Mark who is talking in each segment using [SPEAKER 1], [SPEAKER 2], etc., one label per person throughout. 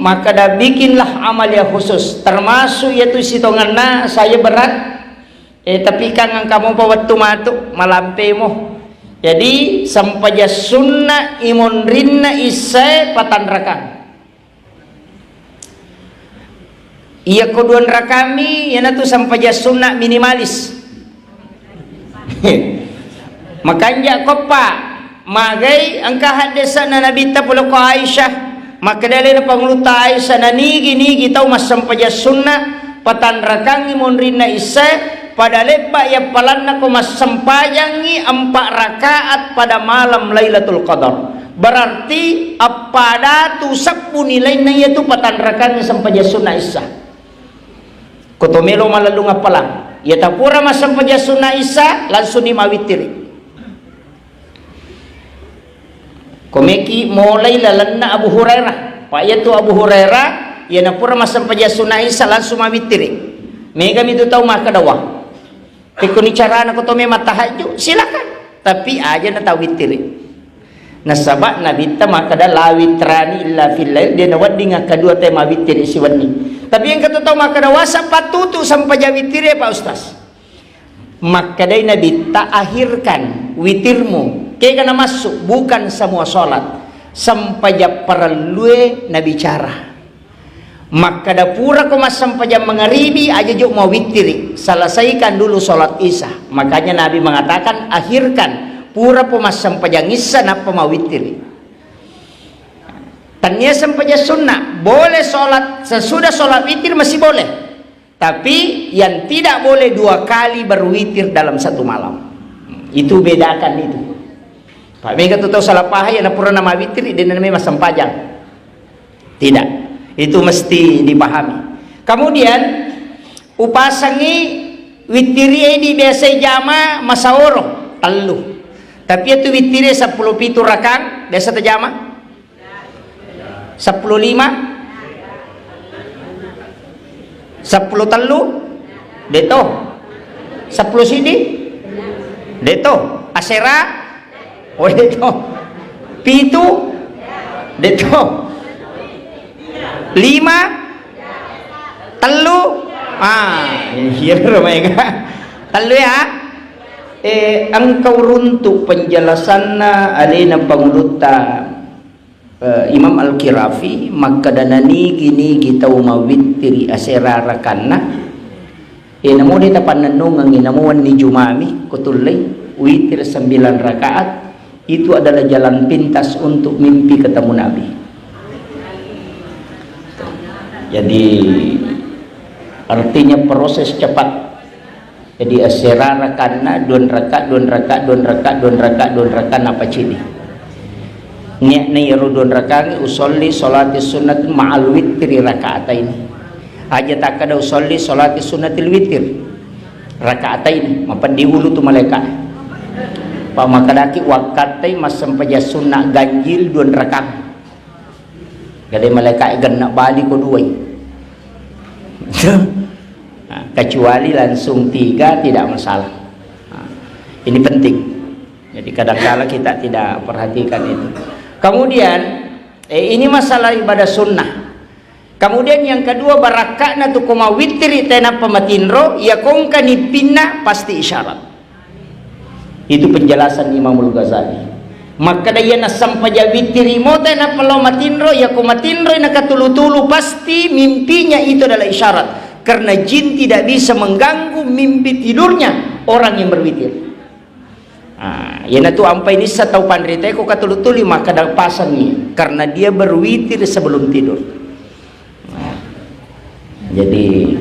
[SPEAKER 1] maka dah bikinlah amalia khusus, termasuk yaitu sitonganna saya berat tapi kangang kamu bawa tumatu malampemo. Jadi sampaja sunnah imun rinna isai patan rakang. Ia koduan rakami yana tu sampaja sunnah minimalis. Makanya kopa magai angka hadisa na nabita pulo ko Aisyah, maka dali na pangluta Aisyah na nigi tau mas sampaja sunnah patan rakang imun rinna isai pada lepa ya palanna ko mas sampayangi 4 rakaat pada malam Lailatul Qadar. Berarti pada tu sapu nilai na yaitu patan rakaat sampaja sunnah isya. Kotomelo malalung apalang. Ya tapura mas sampaja sunnah isya langsung ni mawitiri. Komeki mulai lalanna Abu Hurairah. Pak yaitu Abu Hurairah ya napura mas sampaja sunnah isya langsung mawitiri. Mega itu tahu maka dawah. Ikuni cara anak koto memang tahajud silakan, tapi aja na tawitiri. Nasabak nabi ta maka dah lawitrani illa fillail dia nawad dengan kedua tema witiri siwani. Tapi yang kata tahu maka dah wasa patutu sampai jawitiri Pak Ustaz. Maka dah nabi ta akhirkan witirmu, kaya kana masuk bukan semua solat sampai perlu nabi cara. Maka dapura ko mas sampai jam mengharibi aja juk mau witiri, selesaikan dulu sholat isya. Makanya Nabi mengatakan akhirkan pura po mas sampai jam isya napa mau witiri. Tanya sampai jam sunnah boleh sholat sesudah sholat witir masih boleh, tapi yang tidak boleh 2 kali berwitir dalam satu malam. Itu bedakan itu. Pak Mega tu tahu salah pahaya na pura nama witir dia namanya mas sampajang. Tidak. Itu mesti dipahami. Kemudian upasangi witiri di biasa jama masaworo telu. Tapi itu witiri 10 pitu rakang biasa terjama 10 5 10 telu deto 10 sidi deto asera oh deto pitu deto 5 telu iya mereka telu ya. Engkau runtuk penjelasanna alina panguluta Imam Al-Kirafi maka danani gini kita umawitiri asera rakanna namo dita pananungang inamuan ni Jumami kutulay witir 9 rakaat itu adalah jalan pintas untuk mimpi ketemu Nabi. Jadi artinya proses cepat. Jadi asera karena 2 rakaat apa cini. Niat ni ru 2 rakaat usolli salati sunnat ma'al witri rakaatain. Aja tak kada usolli salati sunnatil witir rakaatain. Mapan diulu tu malaikat. Pamakadaki wakatai mas sampai sunnah ganjil 2 rakaat. Jadi malaikat nak balik ko 2 kecuali langsung 3 tidak masalah. Ini penting. Jadi kadang-kala kita tidak perhatikan itu. Kemudian ini masalah ibadah sunnah. Kemudian yang kedua barakakna tu koma witri tena pematinro ya kongka ni pinna pasti isyarat. Itu penjelasan Imamul Ghazali. Maka daya na sampaja witiri mo tayo na palaw matinro ya kung matinro na katulu-tulu pasti mimpinya itu adalah isyarat karena jin tidak bisa mengganggu mimpi tidurnya orang yang berwitir. Ya na tu ampai ni sa tau panrita ko katulu-tulu maka dah pasangi karena dia berwitir sebelum tidur. Jadi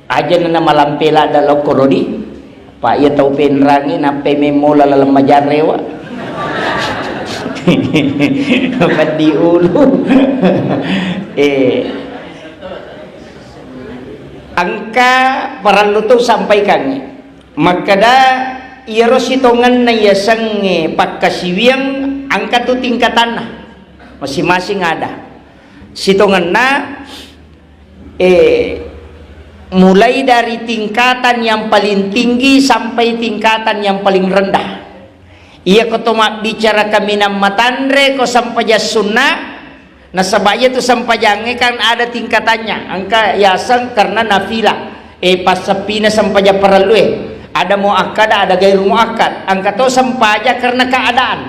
[SPEAKER 1] aja na malampela dalau korodi Pak ya tau penrangi nape memola lalam majarewa dapat diulu angka paran lutu sampaikan maka dah iya rositongan na yasang pagkasiwiyang angka tu tingkatan na masing-masing ada sitongan na mulai dari tingkatan yang paling tinggi sampai tingkatan yang paling rendah. Iya ko toma bicara kami na matandre ko sampaja sunnah. Nah sabaya tu sampajange kan ada tingkatannya. Angka yasang karena nafila. Pasapina sampaja paralue. Ada muakkad, ada gairu muakkad. Angka to sampaja karena keadaan.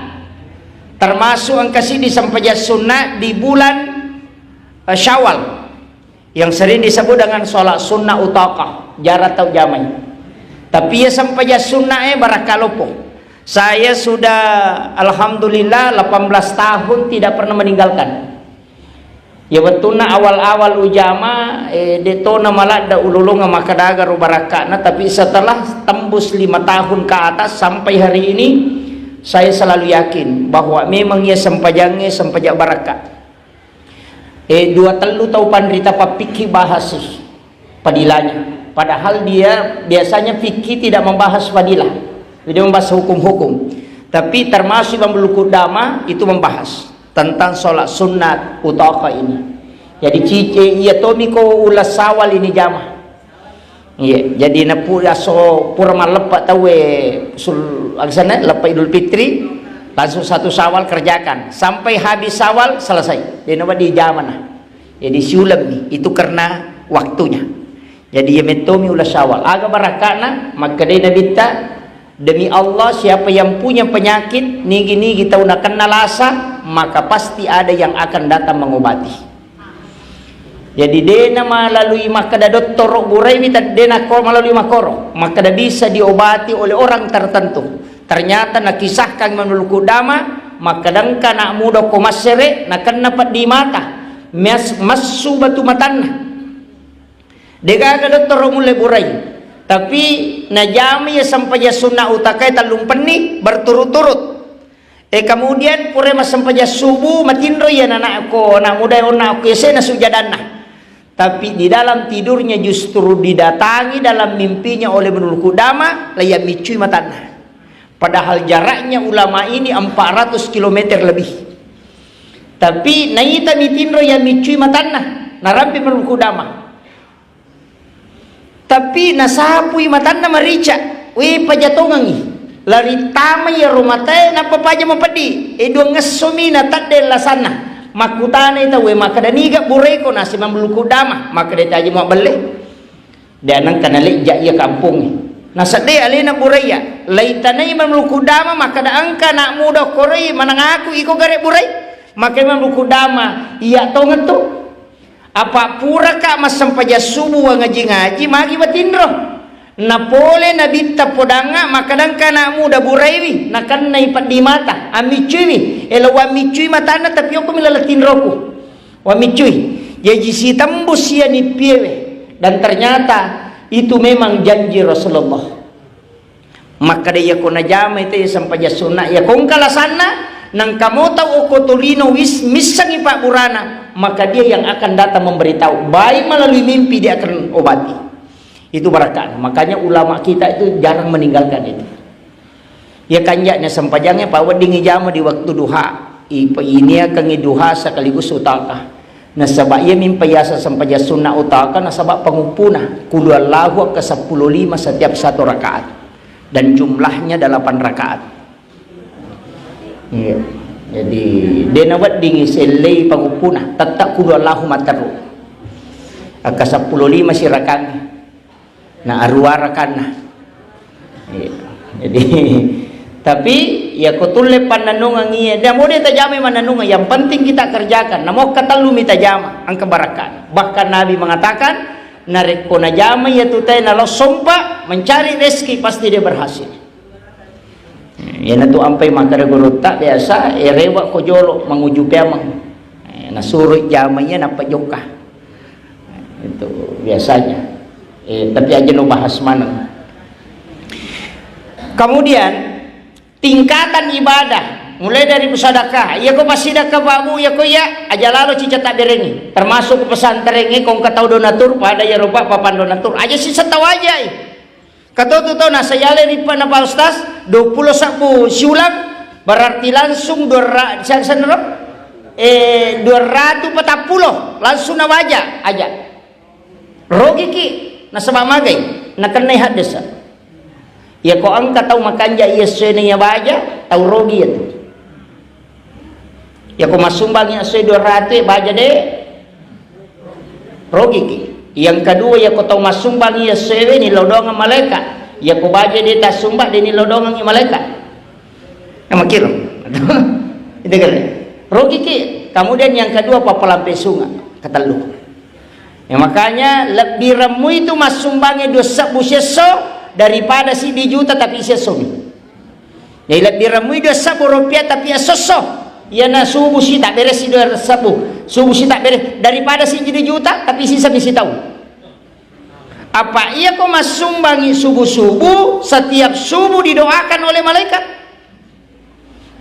[SPEAKER 1] Termasuk angka sini sampaja sunnah di bulan Syawal. Yang sering disebut dengan sholat sunnah utaqah, jarak atau jamai. Tapi ya sampaja sunnah barakalopo. Saya sudah alhamdulillah 18 tahun tidak pernah meninggalkan. Ya betulna awal-awal ujama detona malah da ululunga makadaga rubarakana, tapi setelah tembus 5 tahun ke atas sampai hari ini saya selalu yakin bahwa memang ia sempajangnya sempajak barakat. 2 telu tau pandrita papiki bahas padilanya, padahal dia biasanya fikih tidak membahas fadilah, dia membahas hukum-hukum. Tapi termasuk Imam Al-Qudama itu membahas tentang sholat sunat utaka ini. Jadi cice iya tomiko ulas sawal ini jama. Iya, jadi napu aso purma lepak tawe sul aksana lepak Idul Fitri langsung 1 Syawal kerjakan sampai habis Syawal selesai. Jadi nama di jama nah. Jadi siulam nih itu karena waktunya. Jadi ya metomi ulas Syawal. Aga barakana maka dia nabita demi Allah siapa yang punya penyakit nigi-nigi tahu nak kenal asa maka pasti ada yang akan datang mengobati. Jadi dena melalui maka da dokter burai dena ko melalui makoro maka da bisa diobati oleh orang tertentu. Ternyata nakisahkan menurut Qudama maka dangka nak muda ko masere nak kena pat di mata masu batu matanna. Dega dokter mulai burai. Tapi najami ya sampai ya sunnah utakai talung peni berturut-turut. Kemudian pure mas sampai ya subuh matindro ya anak muda ona aku ya sujadana. Tapi di dalam tidurnya justru didatangi dalam mimpinya oleh menurut Qudama layam micui matana. Padahal jaraknya ulama ini 400 km lebih. Tapi naita mitindro ya micui matana narampi menurut Qudama. Tapi nasapui matanda marica we pajatongangi lari tama ya rumatae na papaja mapadi dua ngesomina tadde lasana makutana ita we makadaniga bureko nasi Imam Qudama maka deta aja mau beli danang kanali ja ya kampung nasade alena buraya laitana Imam Qudama maka da angka nak muda korei manangaku iko gare burai maka Imam Qudama iya tongan tu apa pura kak mas sampaja subuh ngaji-ngaji magi batindro napole nabita podanga makadang kana muda buraiwi nakan naipat di mata amicui elo wa micui matana tapi aku milala tindroku wa micui jadi si tembus ya ni piewe dan ternyata itu memang janji Rasulullah maka dia kona jama itu sampaja sunnah ya kong kalasana nang kamu tahu okotolino misangi pak burana maka dia yang akan datang memberitahu baik melalui mimpi dia akan obati itu barakat. Makanya ulama kita itu jarang meninggalkan itu ya kanjaknya sampajangnya pak wadingi jama di waktu duha ini akan duha sekaligus utaka nasabak ia mimpi yasa sampaja sunnah utaka nasabak pengupuna kulu Allahu ke 15 setiap 1 rakaat dan jumlahnya 8 rakaat. Iya. Jadi denawat dingi selei pangupuna tatak kudu Allahu mataru aka 15 sirakan na aruarakan nah. Iya. Jadi tapi ya kutulle pananungan iya da mode tajame mananungan yang penting kita kerjakan namo katalumi tajama ang kebarakan bahkan Nabi mengatakan narek kona jama ya tutai nalo sompa mencari rezeki pasti dia berhasil. Ya natu ampai makara guru tak biasa rewa ko jolo manguju piamang nasuruh jamanya napa joka itu biasanya tapi aja no bahas mana. Kemudian tingkatan ibadah mulai dari bersedekah ya ko pasidekah babu ya ko ya aja lalu cica tak berengi termasuk pesantren kong katau donatur pada ya rupa papan donatur aja sih setahu aja kata tu tahu nasa yale ni pa na pa ustaz 20 sabu siulang berarti langsung 240 langsung na waja aja rogi ki nasa mamagay na kanay hadesa Ya ko angka tahu makanja iya sene ya baja tahu rogi itu. Ya ko masumbang ya se 200 baja de rogi ki. Yang kedua ya ko tahu masumbang ya sewe ni lodongan malaikat. Ya ko baja de tas sumbang de ni lodongan ni malaikat. Nama kira. Itu kan. Rogi ki. Kemudian yang kedua papalampe sungai kata lu. Ya makanya lebih remu itu masumbangnya dosa buseso daripada si di juta tapi isi somi. Jadi lebih ramai 2.000 rupiah tapi ya sosok. Ya na subuh si tak beres si 2.000. Subuh si tak beres daripada si jadi juta tapi sisa misi tahu. Apa ia kau masumbangi subuh-subuh setiap subuh didoakan oleh malaikat.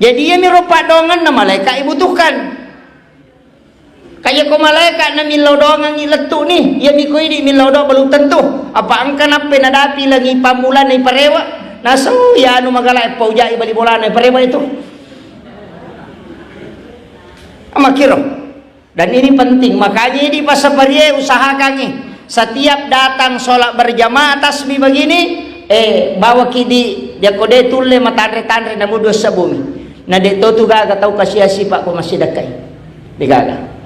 [SPEAKER 1] Jadi ia mirupa dongan na malaikat dibutuhkan. Kayak kau malaikat na milodongan ni letuk ni, ia mikoi di milodong belum tentu. Apa angka na penadapi lagi pamulan ni parewa? Naso ya anu magala pau jai bali bola ni parewa itu. Amakiro. Dan ini penting, makanya di pasaparie usahakan ni. Setiap datang sholat berjamaah tasbih begini, bawa kidi dia kode tulle matandre-tandre na mudo sa bumi. Na dito tu gaga tau kasih pak ko masih dekai. Digaga.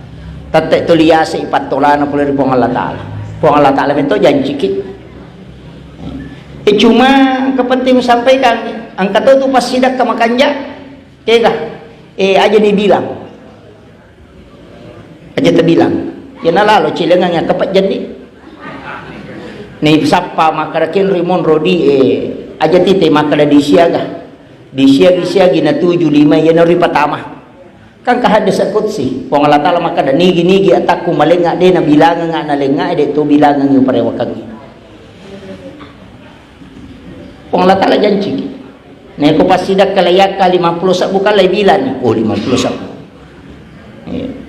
[SPEAKER 1] Tatek tu liasa ipat tolana pula di Puang Allah Ta'ala. Puang Allah Ta'ala itu janji kita. Cuma kepenting sampaikan angka tu pas sidak ke makanja kega aja nih bilang aja terbilang ya nalalo cilengangnya kepat jadi nih sapa makarakin rimon rodi aja tite makara di siaga na 75 ya nari pertama kan kahadis akutsi Puang Allah Ta'ala maka da nigi ataku malenga de na bilangan nga na lenga de to bilangan yung parewakang Puang Allah Ta'ala janji na ko pasidak kalayak ka 50 sabu kalay bilan 50 sabu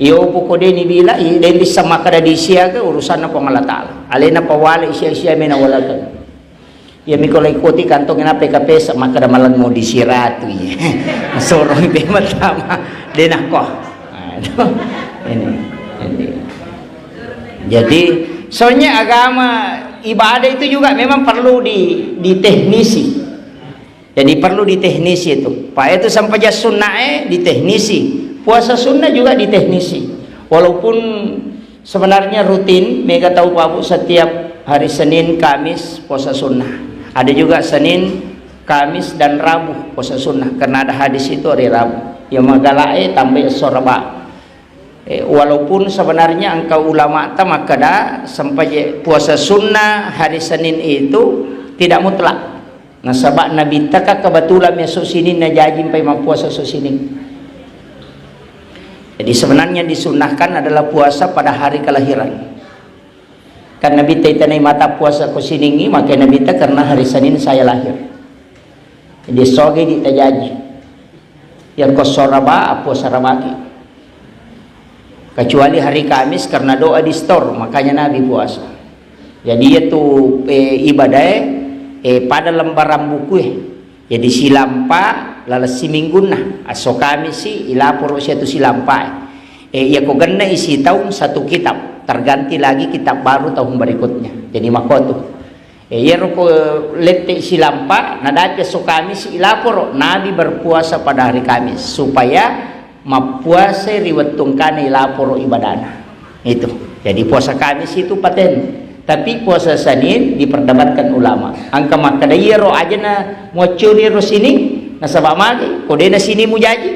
[SPEAKER 1] iyo po ko din ibila din sa makada di siya urusan na Puang Allah Ta'ala alay na pawala siya may nawala ka ya mi ko lay kuti kantong na PKP sa makada malang mo di siratu masurong di matama din ako ini jadi soalnya agama ibadah itu juga memang perlu diteknisi. Jadi perlu diteknisi itu. Pak itu sampai jas sunnah diteknisi. Puasa sunnah juga diteknisi. Walaupun sebenarnya rutin, mereka tahu Pak Bu setiap hari Senin, Kamis puasa sunnah. Ada juga Senin, Kamis dan Rabu puasa sunnah. Karena ada hadis itu hari Rabu. Ya magalae tambah soraba. Walaupun sebenarnya engkau ulama tamakada sampai puasa sunnah hari Senin itu tidak mutlak. Nah sebab Nabi taka kebetulan esok sini najajim pai puasa esok sini. Jadi sebenarnya disunnahkan adalah puasa pada hari kelahiran. Kan Nabi taitanai mata puasa ko siningi maka Nabi karena hari Senin saya lahir. Jadi soge ditajaji. Yang kosoraba puasa rabaki. Kecuali hari Kamis karena doa di store makanya Nabi puasa. Jadi itu ibadah pada lembaran buku jadi silampa lalas siminggunna aso Kamis si ilapor siya tu silampa ya ko ganna isi tahun satu kitab terganti lagi kitab baru tahun berikutnya jadi makoto ya ko lete silampa nadati aso Kamis ilapor Nabi berpuasa pada hari Kamis supaya mapuasa riwetungkan ilaporo ibadana itu jadi puasa Kamis itu paten tapi puasa Senin diperdebatkan ulama angka makadayero aja na mau curi sini nasabak magi kode na sini mujaji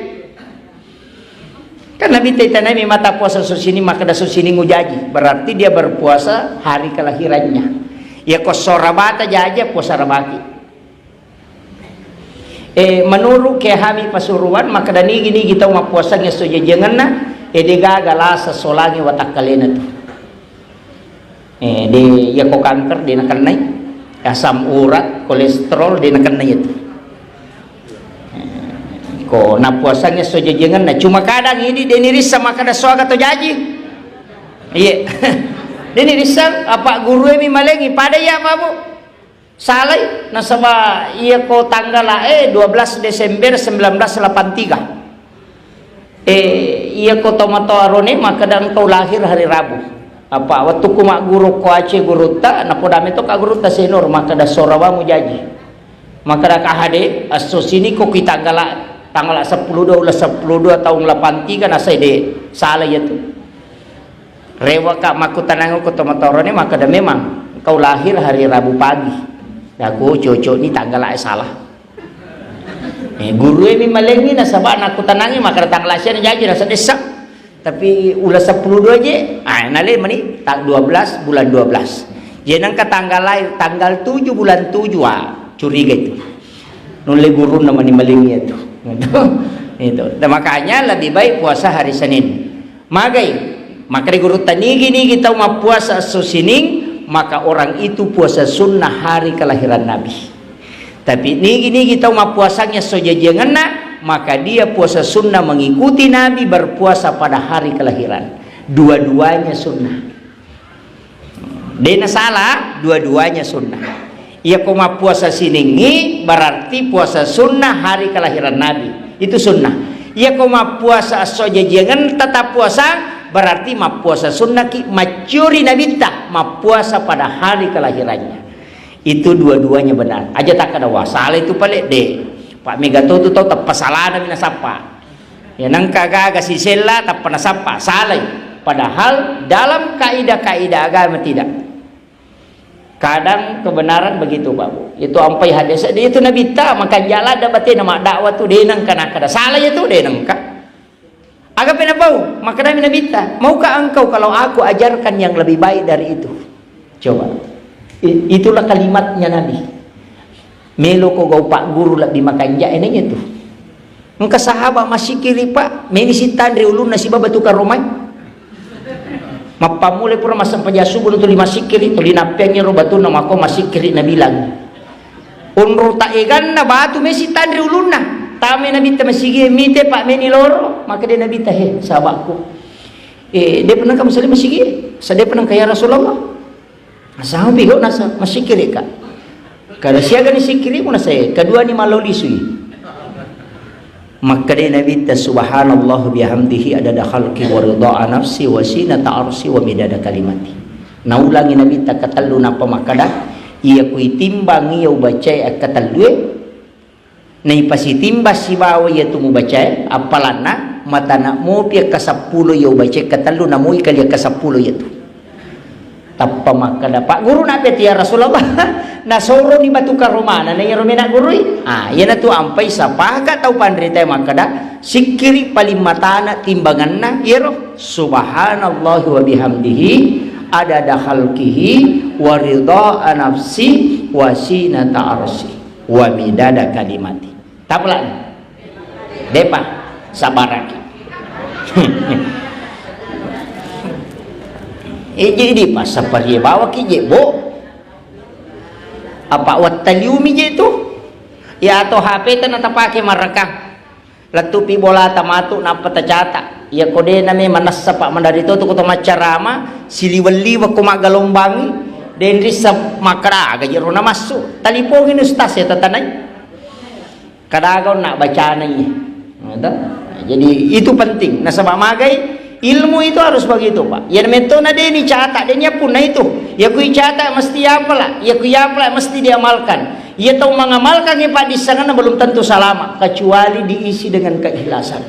[SPEAKER 1] kan Nabi taitanami mata puasa sini maka da sini mujaji berarti dia berpuasa hari kelahirannya ya kosorabata jaja puasa rabaki menurut kehami pasuruan maka dani gini kita mau puasanya soja jangan na digagal sesolagi watak kalian itu di ya ko kanker di nakanay asam urat kolesterol di nakanay itu ko na puasanya soja jangan na cuma kadang ini deniris sama kada soga to jaji iya deniris apa guru mi malengi pada ya apa Bu salai nasaba iya ko tanggal 12 Desember 1983 iya ko tomato arone maka dan kau lahir hari Rabu apa waktu ku mak guru ko ace guru ta na podame to ka guru ta senor maka da sorawa mu jaji maka dak hade aso sini ko kita tanggal 10 tahun 83 na say de salah ya tu rewa ka makutanang ko tomatorone maka dah memang kau lahir hari Rabu pagi daku cocok ni tanggal salah guru ini malengi na sabak nak kutanangi maka datang lasya ni jaji rasa desak tapi ulah 10 aja nale mani tang 12 bulan 12 jenang ka tanggal lahir tanggal 7 bulan 7 curiga itu nule guru nama ni malengi itu itu dan makanya lebih baik puasa hari Senin maka di guru tanigi ni kita mau puasa susining maka orang itu puasa sunnah hari kelahiran Nabi. Tapi nigi kita mau puasanya sojajangan maka dia puasa sunnah mengikuti Nabi berpuasa pada hari kelahiran. Dua-duanya sunnah. Dena salah, dua-duanya sunnah. Ia mau puasa siningi berarti puasa sunnah hari kelahiran Nabi. Itu sunnah. Ia mau puasa sojajangan tetap puasa berarti ma puasa sunnah ki macuri Nabi tak ma puasa pada hari kelahirannya. Itu dua-duanya benar aja tak ada wasala itu pale de Pak Megato tu tahu tak pasalana mina sapa ya nang kagak sisela tak pernah sapa salah padahal dalam kaidah-kaidah agama tidak kadang kebenaran begitu Pak itu ampai hadis dia itu Nabi tak maka jalan ada batin nama dakwah tu de nang kana kada salah ya tu de nang ka agak pernah bau maka Nabi tak maukah engkau kalau aku ajarkan yang lebih baik dari itu coba itulah kalimatnya Nabi melo ko gau pak guru lah di makanja ini itu engka sahabat masih kiri pak meni sitan ulun nasi babatukar romai mapamule pura masang pajasu bulu tu di masih kiri tu di napiangnya ro batu nama ko masih kiri na bilang unru ta egan na batu mesi tan ulun na tame Nabi ta masigi mite pak meni loro maka dia Nabi ta he sahabatku dia pernah kamu salim masigi sa dia pernah kaya Rasulullah sahabat bigo nasa masih kiri ka kada siaga ni sikiri mo na saya kedua ni maloli sui maka dia Nabi ta subhanallah bihamdihi adada khalqi wa ridha nafsi wa sinata arsi wa midada kalimati naulangi Nabi ta katalu napa makada iya ku timbang iya baca katalue nai pasitimba sibawa ya tu baca apalana matana mo pia ka 10 ya baca katalu na mo ikali ka 10 ya tu tappa makada pak guru na peti ya Rasulullah nasoro ni batukar romana na yaro mena guru yana tu ampai sapaka tau pandrita makada sikiri palimatana timbanganna yaro subhanallah wa bihamdihi adada khalqihi wa ridha nafsi wa sinata arsi wa midada kalimati tapla depa sabaraki jadi pas sapari bawa ki je bo apa wataliumi je itu ya atau HP tan tapake marakang latupi bola tamatu napa tacata ya kode name manas sapa mandarito tu ko macarama siliwali wa kumagalombangi den risap makara gajero na masuk talipongin ustaz ya tatanay kadagaw nak baca nai jadi itu penting nah sama magai ilmu itu harus begitu pak ya metona dia ni catat dia pun itu ya kui catat mesti apalah ya kui apalah mesti diamalkan ya tahu mengamalkan ya pak di sana belum tentu salama kecuali diisi dengan keikhlasan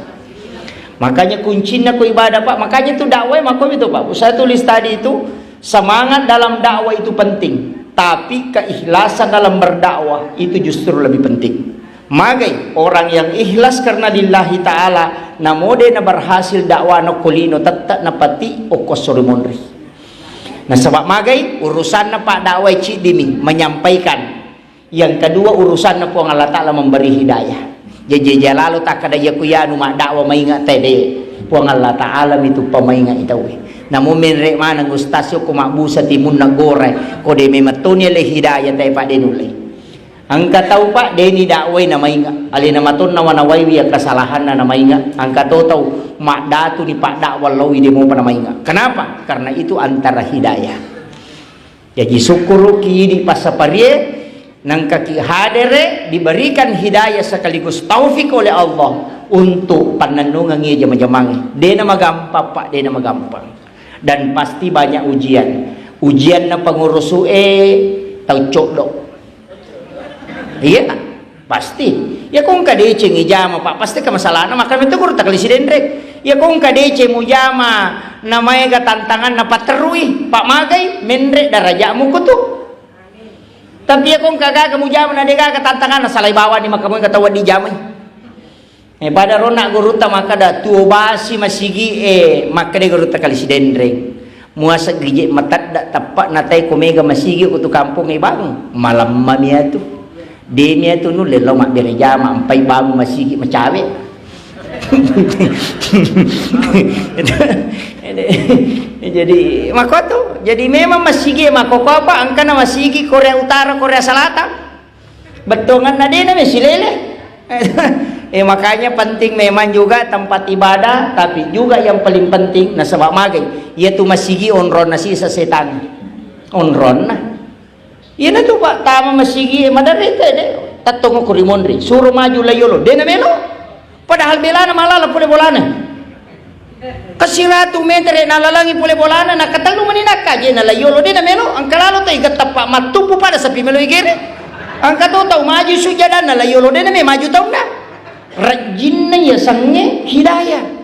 [SPEAKER 1] makanya kuncinya ku ibadah pak makanya itu dakwah makom itu pak saya tulis tadi itu semangat dalam dakwah itu penting tapi keikhlasan dalam berdakwah itu justru lebih penting magai orang yang ikhlas karena lillahi ta'ala namode na berhasil dakwah no kulino tetap na pati o kosorimonri nah sebab magai urusan na pak dakwah cidimi menyampaikan yang kedua urusan na po ang Allah Ta'ala memberi hidayah jadi jalalo tak kada yakuyanu mak dakwah maingat tede po ang Allah Ta'ala itu pamaingat itawi namun menrek mana gustasyo ko makbusa timun na gore ko de mematunya le hidayah tay pak denulay angka tahu pak deni dakwai na mainga alina matun na wanawai ya kesalahan na mainga angka tahu mak datu ni pak dakwah lawi demo pa na mainga kenapa karena itu antara hidayah jadi syukur ki di pasaparie nang kaki hadere diberikan hidayah sekaligus taufik oleh Allah untuk pananungan ia jama-jamangi dena magampang pak dena magampang dan pasti banyak ujian na pengurus tahu cok dok iya pasti ya kung kadece ngijama pak pasti ka masalah na makan itu guru takali sidendrek ya kung kadece mujama namanya ga tantangan na paterui pak magay mendrek darajamu kutu tapi ya kung kagak mujama na dega ka tantangan na salay bawa ni makamu katawa di jamay pada rona guru ta makada tuobasi masigi makade guru takali sidendrek muasa gije matat da tapak natai komega masigi kutu kampung bang malam mamia tu dia tu nu lelo mak bereja mak ampai bangun masih macawe jadi makoto jadi memang masih makoko apa angkana masih Korea Utara Korea Selatan betongan nadena masih lele makanya penting memang juga tempat ibadah tapi juga yang paling penting na sebab magay yaitu masih onron nasi sa setan onron na iya na tuh pak tama masigi madarete deh tatong ko rimondri suruh maju layolo dena melo padahal belana malala pule bolana kasiratu meter nalalangi pule bolana nakatalu maninaka je na layolo dena melo ang kalalo tay gatapa matupu pada sapi melo igere ang kato tau maju sujada na layolo dena me maju tau na rajin na ya sange hidayah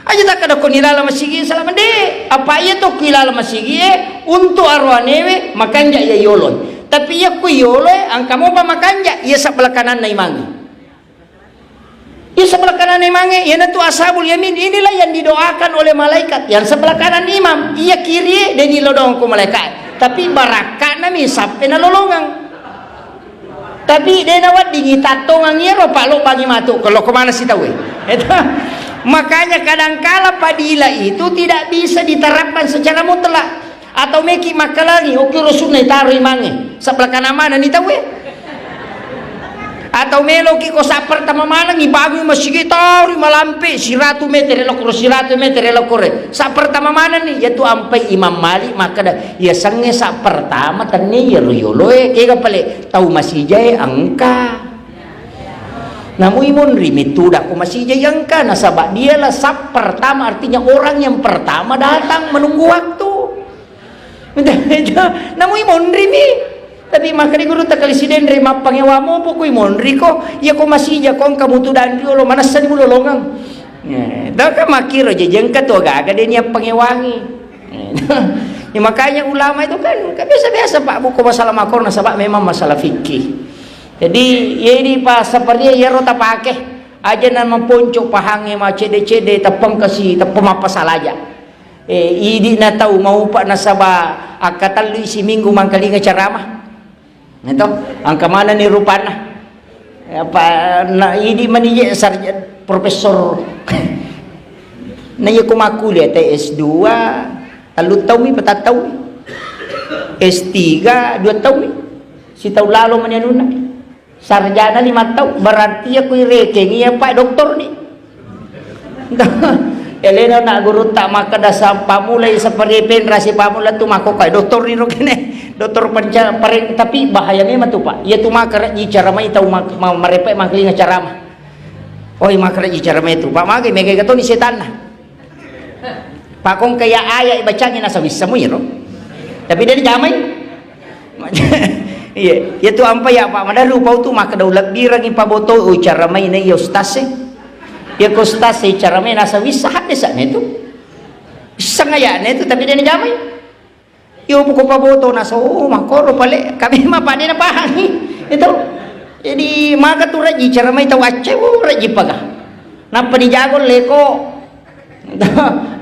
[SPEAKER 1] aja tak ada konilala masigi salaman de apa ya to kilala masigi untuk arwanewe makanja ya yolon tapi ya ku yoloy ang kamu pa makanja ya sebelah kanan na imangi ya sebelah kanan na imangi ya tu ashabul yamin inilah yang didoakan oleh malaikat yang sebelah kanan imam iya kiri dan nilodong ku malaikat tapi baraka na misap na lolongang tapi dia nawat dingi tatong ang yero palo bagi matu kalau kemana sih tahu makanya kadangkala padila itu tidak bisa diterapkan secara mutlak atau meki makalagi oke rasulnya taruh imange sebelah kanan mana nih tahu atau meloki ko sa pertama mana ngibagi masih taruh malampe 100 meter elok 100 meter elok sa pertama mana nih yaitu ampai Imam Malik maka ya sange sa pertama tani ya royoloe kaya pale tahu masih jay angka namun imun rimitu dah ko masih jayang ka nasabak dia lah sab pertama artinya orang yang pertama datang menunggu waktu namun imun rimi tapi makanya guru tak kali siden rima pangewa mo po ko imun riko ya ko masih jakong kamu tu dan rio lo manasan mo lolongang dah ka makiro jayang ka to aga dia niya pangewangi ya makanya ulama itu kan biasa-biasa pak buku masalah makor nasabak memang masalah fikih. Jadi ini pas seperti ya rota pakai aja nan mempuncuk pahange ma cede-cede tepeng kasi tepem apa salaja. Idi na tahu mau pak nasaba akatan lu isi minggu mangkali ceramah. Itu angka mana ni rupana. Apa na idi manije sarjana profesor. Na ya kumakuli S2 talu tahu mi patataw. S3 2 tahun. Si tahu lalu menyanuna. Sarjana 5 tahun berarti aku reke ngiya pak doktor ni elena nak guru tak maka dasar pamulai seperti penrasi pamula tu mako kai doktor ni rokene doktor panca pareng tapi bahaya memang tu pak ia tu maka cara mai tahu merepek makli ngacara mah oi maka cara mai tu pak mage mege gato ni setan nah pak kong kaya ayat bacanya nasa bisa mu yero tapi dia jamai iya, itu apa ya Pak? Mana lupa tu maka daulat birang ipa boto cara main ni ustaz ya ustaz cara main asa bisa hadis itu bisa ngaya itu tapi dia jamai yo buku pa boto naso makoro pale kami mah pa dia pahami itu jadi maka tu raji cara main tahu aceh raji pagah napa dijago leko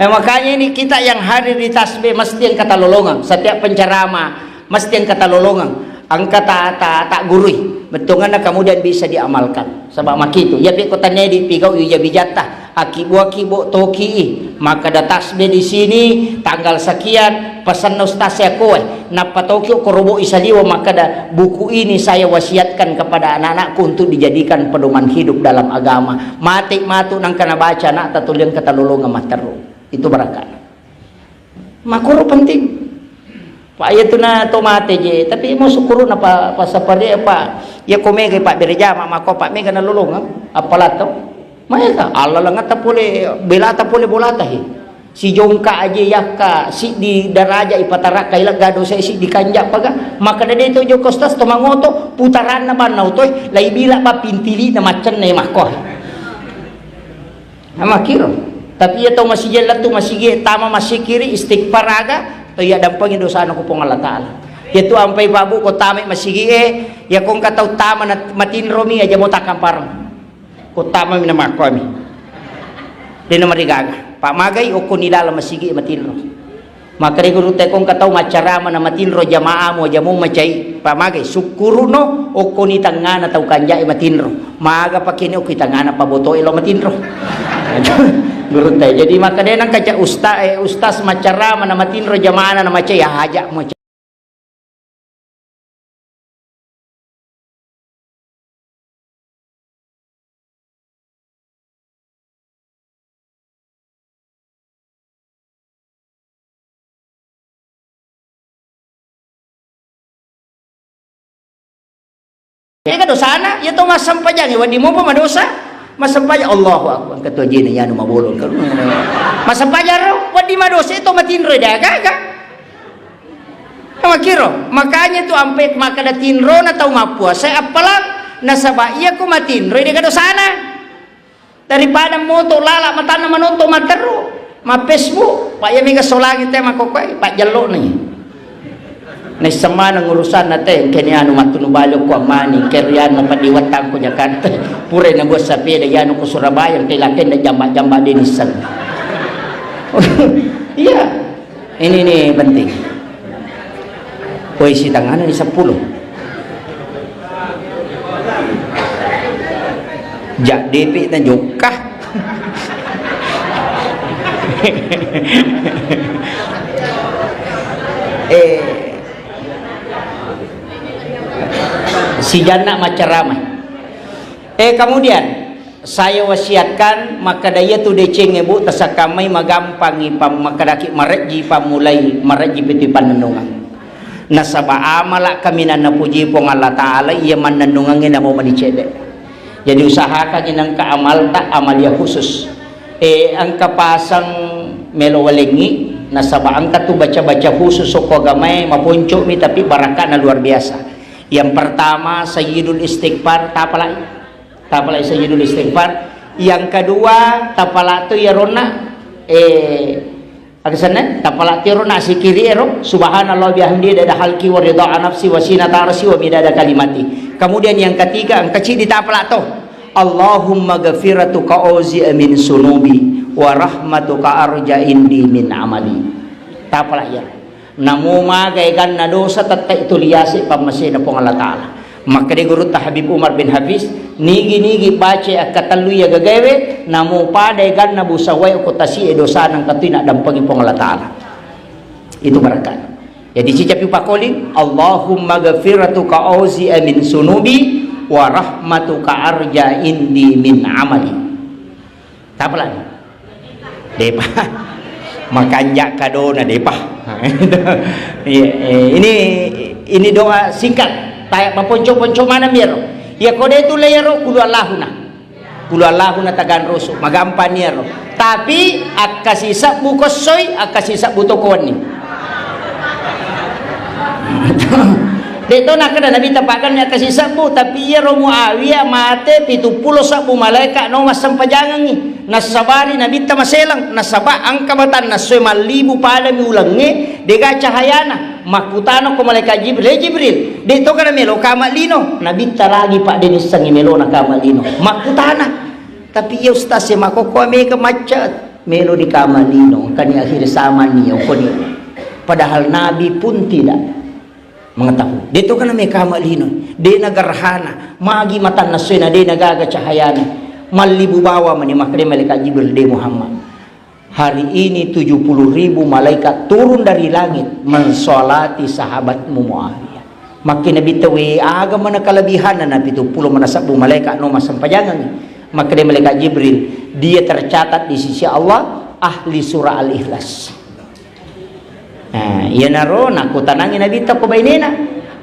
[SPEAKER 1] makanya ini kita yang hadir di tasbih mesti yang kata lolongan setiap penceramah mesti yang kata lolongan angka tak gurui betungan kemudian bisa diamalkan sebab makitu ya pi kotanya di pigau ya bijata akibu toki maka ada tasbih di sini tanggal sekian pesan ustaz saya kowe napa tokyo korobo isaliwa maka ada buku ini saya wasiatkan kepada anak-anakku untuk dijadikan pedoman hidup dalam agama mati matu nang kana baca nak tatulian kata lolongan materu itu berangkat makuru penting Pak ayat tu na tomate je tapi mo sukuru na pa seperti apa ya komege pak bereja mako pak mega na lulung apala to maya ka Allah lang ta pole belata pole bolata hi si jongka aja yaka si di daraja ipatara kaila gado saya si di kanjak paga maka dede itu jo kostas to mangoto putaran na banau toy lai bila pa pintili na macen na makoh ama kiro tapi ya to masih jelat tu masih tama masih kiri istighfar aga to ya dampangin dosa na ko pong Allah taala itu ampai babu ko tama masih ya kong katau tama na matinro mi aja mo takam parang ko tama mi na makoh mi dina marigaga pak magay o kunilala masigi matinro maka guru tekong katau macarama na matinro jamaah mo jamu macai pak magay sukuruno o kunitangana tau kanja matinro maga pakini o kitangana paboto ilo matinro guru tay jadi maka denang kaca ustaz macarama na matinro jamaah na macai haja mo ka dosana ya to masampajang wadi mo pa madosa masampajang Allahu akbar ketua jina ya nu mabolon ka masampajang wadi madosa ito matinro daga makiro makanya tu ampe maka da tinro na tau mapuasa apalang nasaba iya ko matinro daga dosana daripada moto lala matana manonto matero ma Facebook pak ya mega solagi teh makokoy pak jallo ni na sama ng urusan natin kanya ano matunubalo ko amani kaya mo padiwatang ko Jakarta pure na buwas sa peda yan ko Surabayan kay lakin na jamba din isang iya ini penting puisi tanganan di 10 jak DP na jokah si jana macaramai kemudian saya wasiatkan maka daya tu deceng ibu tasakamai magampangi pam makadaki mareji pamulai mareji piti panenungan nasaba amala kami na napuji pong Allah Ta'ala iya manenungangin na mo manicede jadi usahakan inang kaamal tak amalya khusus ang kapasang melowalengi nasaba ang katu baca-baca khusus so gamay mapunco mi tapi baraka na luar biasa. Yang pertama Sayyidul Istighfar tapalai Sayyidul Istighfar. Yang kedua tapala tu ya rona aksana tapala tu rona sikiri ero subhanallah bihamdi dada halki wa ridha nafsi wa sinata arsi wa midada kalimati. Kemudian yang ketiga ang kecil di tapala tu Allahumma ghafiratuka auzi min sunubi wa rahmatuka arja indi min amali. Tapala ya namu magaygan na dosa tatta itu liyasi pamasi na pong Allah Ta'ala maka di guru Habib Umar bin Hafiz nigi baca akataluya gagawe namu padaygan na busaway o kutasi dosa ng katina dampagi pong Allah Ta'ala itu barakat jadi cicapi pakolin Allahumma ghafiratuka auzi min sunubi wa rahmatuka arja indi min amali tapalan depa makanja kadona depa ini doa singkat tayak maponco-ponco mana miro ya kode itu layaro kulu Allahuna tagan rusu magampan niro tapi akasisa bukosoy akasisa butokon ni dito na kada nabi tapakan niya kasisa bu tapi ya romu awia mate 70 sabu malaika no masampajangan ni nasabari nabi tamaselang nasaba ang kabatan nasoy malibu pada mi ulangi dega cahayana makutano ko malaikat Jibril dito kana melo kamalino nabi talagi pak denis sangi melo na kamalino makutana tapi ya ustaz se makoko me kemacet melo di kamalino kani akhir zaman niyo koni padahal nabi pun tidak mengetahui dito kana may kamalino di nagarhana magi matan nasoy na di nagaga cahayana malibu bawa mani makre malaikat Jibril di Muhammad hari ini 70.000 malaikat turun dari langit mensolati sahabatmu Muawiyah makin nabi tawi aga mana kelebihan na 70 manasabu malaikat no masampajangan makre malaikat Jibril dia tercatat di sisi Allah ahli surah Al-Ikhlas. Nah, iya naro nak kutanangin nabi ta ko bainena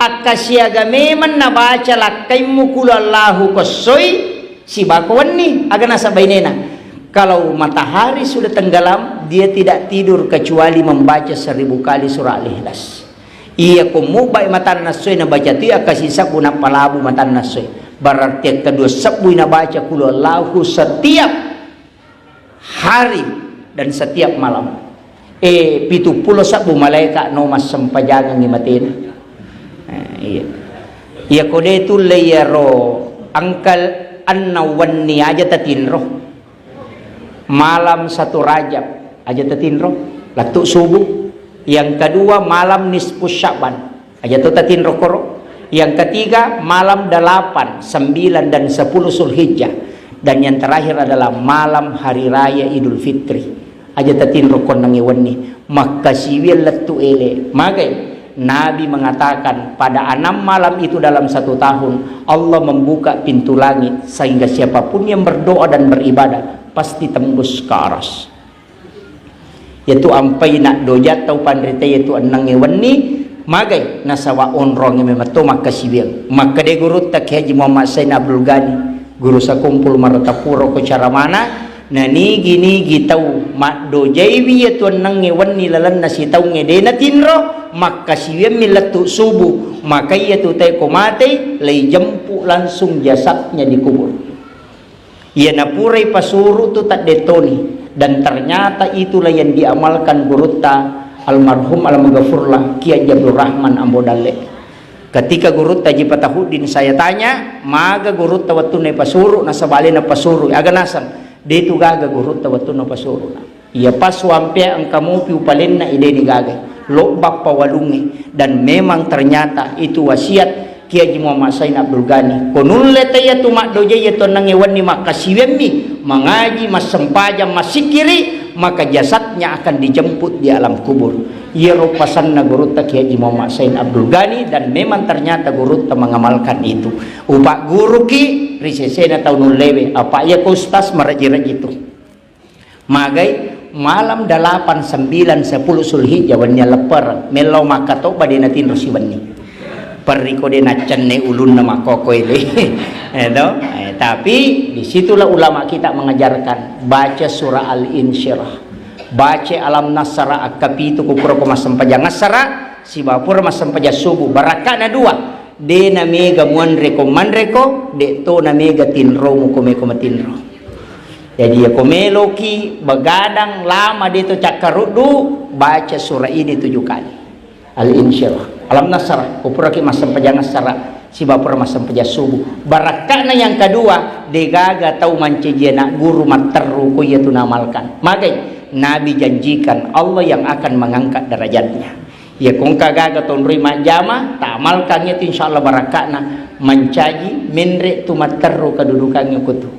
[SPEAKER 1] akasyaga meman nabaca lakay mukulallahu kosoy si bakwan ni aga nasa bainena kalau matahari sudah tenggelam dia tidak tidur kecuali membaca 1000 kali surah Al-Ikhlas. Ia kumubay matan nasoy na baca tu ia kasih sabu na palabu matan nasoy. Berarti kedua sabu na baca kulu Allahu setiap hari dan setiap malam. 70 sabu malaikat no mas sempajangan ni matin. Iya. Ia kode tu layaro angkal annawanni aja tatinro. Malam 1 Rajab aja tatinro. Latuk subuh. Yang kedua malam nisfu Sya'ban aja tu tatinro koro. Yang ketiga malam 8, 9 dan 10 Zulhijjah. Dan yang terakhir adalah malam hari raya Idul Fitri. Aja tatinro kon nangiwani. Maka siwil latu ele. Magai Nabi mengatakan pada 6 malam itu dalam 1 tahun Allah membuka pintu langit sehingga siapapun yang berdoa dan beribadah pasti tembus ke aras. Yaitu ampai nak dojat tau pandrita yaitu anang eweni magai nasawa onrong yang memato maka sibil maka de guru tak Haji Muhammad Sain Abdul Ghani guru sakumpul maratapuro ko cara mana na ni gini gitau mak dojaiwi yaitu anang eweni lalan nasi tau ngede na tinro maka sibil milatu subuh maka yaitu tay komate lay jempu langsung jasadnya dikubur. Ia napurai pasuru tu tak detoni. Dan ternyata itulah yang diamalkan gurutta almarhum almaghfurlah Kiai Abdul Rahman Ambodale. Ketika gurutta Haji Patahudin saya tanya, maga gurutta waktu na pasuru na sabali na pasuru aga nasan. Dito gaga gurutta waktu na pasuru. Ia pas wampe ang kamu piupalin na ide ni gaga. Lobak pawalungi dan memang ternyata itu wasiat Kiai Haji Muhammad Sain Abdul Ghani. Konun letaya tumak doja yato nangewan ni makasiwemi mengaji masempaja masikiri maka jasadnya akan dijemput di alam kubur. Ia ropasan na gurutta Kiai Haji Muhammad Sain Abdul Ghani dan memang ternyata gurutta mengamalkan itu. Upak guru ki risesena tahun lewe apa ya kustas meraji-raji itu. Magai malam 8, 9, 10 Zulhijjah wanya lepar melo makato badina tin rosiwani. Periko de nacan ne ulun nama koko ini, tapi disitulah ulama kita mengajarkan baca surah Al-Insyirah, baca alam nasara akapitu kupura komasampaja ngasara si bapur masampaja subuh barakana 2 de na mega manreko de to na mega tinro mukomeko matinro. Jadi ya komeloki begadang lama de to cakarudu baca surah ini 7 kali Al-Insyirah. Alam nasara kupura ki masam pajangan sara si bapur masam paja subuh barakana yang kedua degaga tau mancejena guru materu ko yaitu namalkan magai Nabi janjikan Allah yang akan mengangkat derajatnya ya kong kagaga ton rima jama tamalkan itu insyaallah barakana mencaji minre tu materu kedudukannya kutu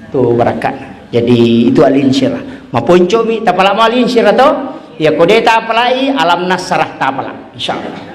[SPEAKER 1] tu barakana. Jadi itu Al-Insyirah maponcomi tapala Al-Insyirah to ya kode ta apalai alam nasarah ta apala insyaallah.